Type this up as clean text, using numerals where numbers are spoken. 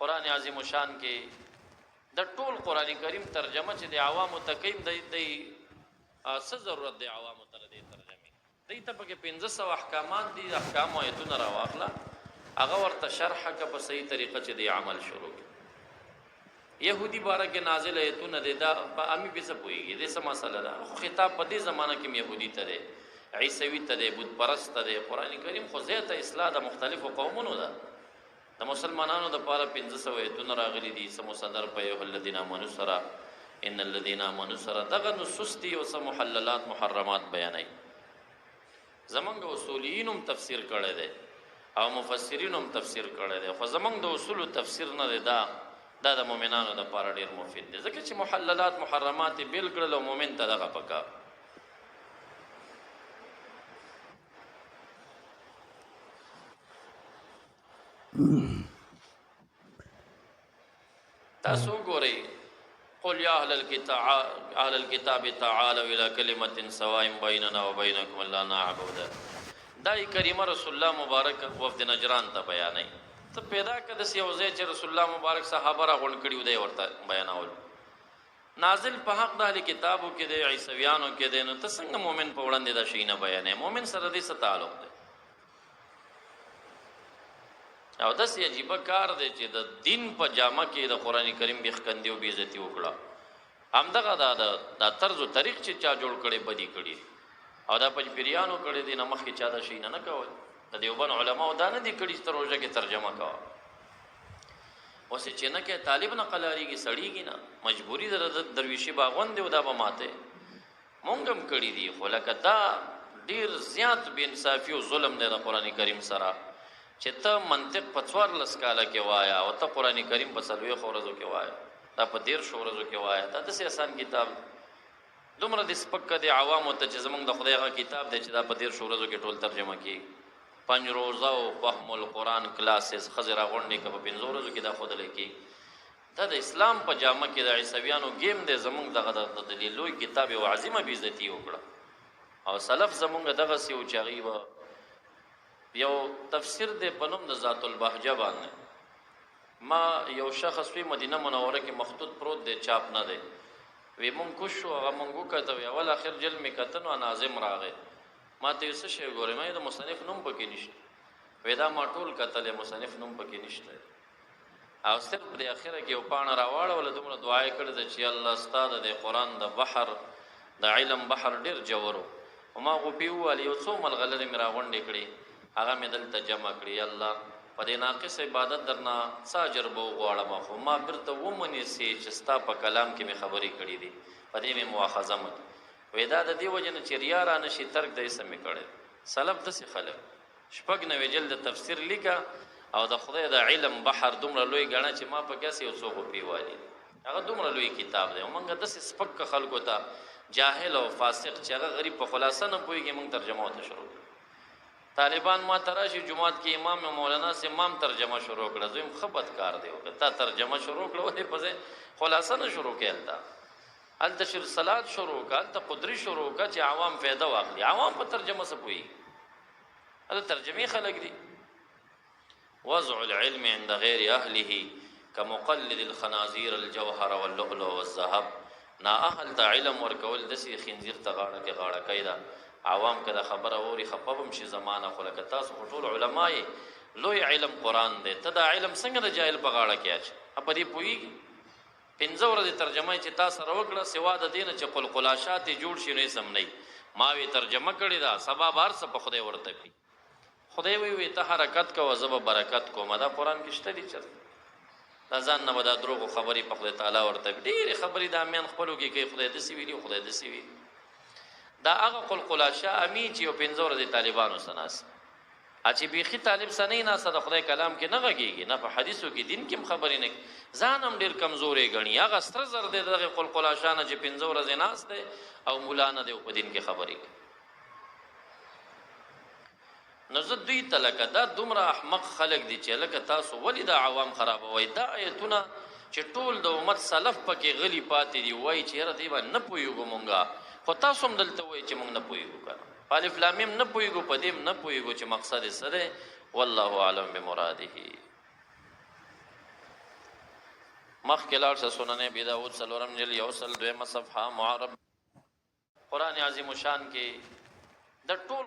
قرآن عظیم شان کې د ټول قرآن کریم ترجمه چې د عوامو تقیم د څه ضرورت دی عوامو ته د ترجمه دی ته پکې 1500 احکامات دي احکام آیتونه راواخله هغه ورته شرح کا په صحیح طریقه چې دی عمل شروع کی يهودي باره کې نازل آیتونه دي دا امي به څه پويږي د څه مسله ده خطاب په دې زمانہ کې يهودي ته دی عیسوي ته دی بت پرست ته دی قرآن کریم خو زیاته اصلاح د مختلفو قومونو ده د مسلمانانو د پاره 1500 آیتونه راغلي دي سم صدر په یو الذین آمنوا سرا ان الذین آمنوا سرا دغه نصوص دي او سم محللات محرمات بیانای زمونږ اصولینم تفسیر کړی دی او مفسرینم تفسیر کړی دی خو زمونږ د اصول تفسیر نه دی دا د مؤمنانو د پاره ډیر مفید دی ځکه چې محللات محرمات بیل کړل او مؤمن ته دغه پکا تاسو ګورئ قل یا اهل الكتاب تعالوا الى كلمه سواء بيننا وبينكم الا نعبد دای کریمه رسول الله مبارک وفد نجران ته بیانای ته پیدا کده سی اوځي چې رسول الله مبارک صحابه را غون کړیو دی ورته بیانول نازل په حق د اهل کتابو کې د عیسویانو کې د نو ته څنګه مؤمن په وړاندې د شینه بیانې مؤمن سره دې څه تعلق دی او داسې عجیبه کار دی چې د دین په جامه کې د قرآن کریم بیخکندي او بیعزتي وکړه همدغه دا طرز و طریق چې چا جوړ کړي بدي کړي او دا پنځپیریانو کړي دي نه مخکې چا د شي نه کول د دیوبند علماو دا نه دي کړي چې روزه کې ترجمه کوه اوس چې نه کې طالب نه قلاریږي سړیږي نه مجبوری درویشي باغوند دی او دا به ماته مونږ هم کړي دي خو لکه دا ډیر زیات بې انصافي او ظلم دی د قرآن کریم سره چې ته منطق په 14 کاله کې وایا او ته قرآن کریم په 40 ورځو کې وایا دا په 13 ورځو کې وایا دا داسې آسان کتاب دومره د سپک د عوامو ته چې زمونږ د خدای هغه کتاب دی چې دا په 13 ورځو کې ټول ترجمه کیږي 5 روزه او فهم القرآن کلاسز خزر غونډې کې په 5 ورځو کې دا خودل کیږي دا د اسلام په جامه کې د عیسویانو گیم دی زمونږ دغه د لوی کتاب او عظیمه بیزتی وکړه او سلف زمونږ دغه سی او چاغي و یو تفسیر دی په نوم د ذات البهجه باندې ما یو شخص وی مدینه منوره کې مخطوط پروت دی چاپ نه دی وی مونږ کو شو هغه مونږ کته وی اول اخر جل می کتن او ناظم راغی ما ته څه شی ګورم مې د مصنف نوم پکې نشته ودا ما ټول کتل مصنف نوم پکې نشته او صرف د اخره کې یو پاڼه راواړه ول دومره دعا کړې چې الله ستاد د قران د بحر د علم بحر ډیر جوړو او ما غو پیو ول یو څو ملغلره میرا غونډې کړې هغه مې دلته جمع کړی الله په دې ناقص عبادت درنا ساجر بو غواړم خو ما برته ومني سي چې ستا په کلام کې مې خبرې کړې دي په دې مې مؤاخذه مت ودا د دې وجه نه چې ریا را نشي ترک دې سمې کړي سلف د څه خلک شپږ نوې جلد تفسیر لیکا او د خدای د علم بحر دومره لوی غاڼه چې ما په کیسه یو څو پیوالي هغه دومره لوی کتاب دی موږ د سپک خلکو ته جاهل او فاسق چې هغه غریب په خلاصه نه پويږي موږ ترجمه وته شروع طالبان ما تراشی جمعات کې امام مولانا سے امام ترجمه شروع کړه زم خبت کار دی او تا ترجمه شروع کړه ولې پځه خلاصه نه شروع کړه ال تشر صلات شروع کړه ته قدرت شروع کړه چې عوام فایده واخلي عوام په ترجمه څه پوي دا ترجمه خلق دي وضع العلم عند غير اهله كمقلد الخنازير الجوهر واللؤلؤ والذهب نا اهل ته علم ورکول د سي خنزير ته غاړه کې غاړه کیدا عوام کده خبره ووري خپبم شي زمانہ خلک تاسو ټول علماي لوی علم قران دی ته دا علم څنګه د جاهل په غاړه کې اچ په دې پوي 15 ورځې ترجمه چې تاسو راوکړه سوا د دین چې قلقلاشات جوړ شي نه سم نه ما وی ترجمه کړی دا سبب هر څه په خدای ورته کوي خدای وی ته حرکت کو زب برکت کو مدا قران کې شته دي چر دا ځان نه ودا دروغ خبري په خدای تعالی ورته ډېر خبري د امین خپلو کې کوي خدای د سی ویلی خدای د سی وی دا هغه قلقلاشا امی چې یو 15 ورځې طالبانو سناس اچي بيخي طالب سنې نه صد خدای کلام کې نه غږیږي نه په حدیثو کې دین کې خبرې نه ځان هم ډېر کمزورې غني هغه ستر زر دې دغه قلقلاشا نه چې 15 ورځې ناس ده او مولانا دې په دین کې خبرې نو زه دوی تلکه دا دومره احمق خلق دي چې لکه تاسو ولې دا عوام خرابوي دا آیتونه چې ټول د امت سلف پکې غلي پاتې دي وای چې را دی باندې نه پويګو مونږه خو تاسو هم دلته وای چې مونږ نه پويګو کنه الف لام میم نه پويګو پدیم نه پويګو چې مقصد یې سره والله اعلم بمراده مخکې لاړ شه سنن ابي داود څلورم جلد 102 صفحه معرب قرآن عظیم شان کې د ټول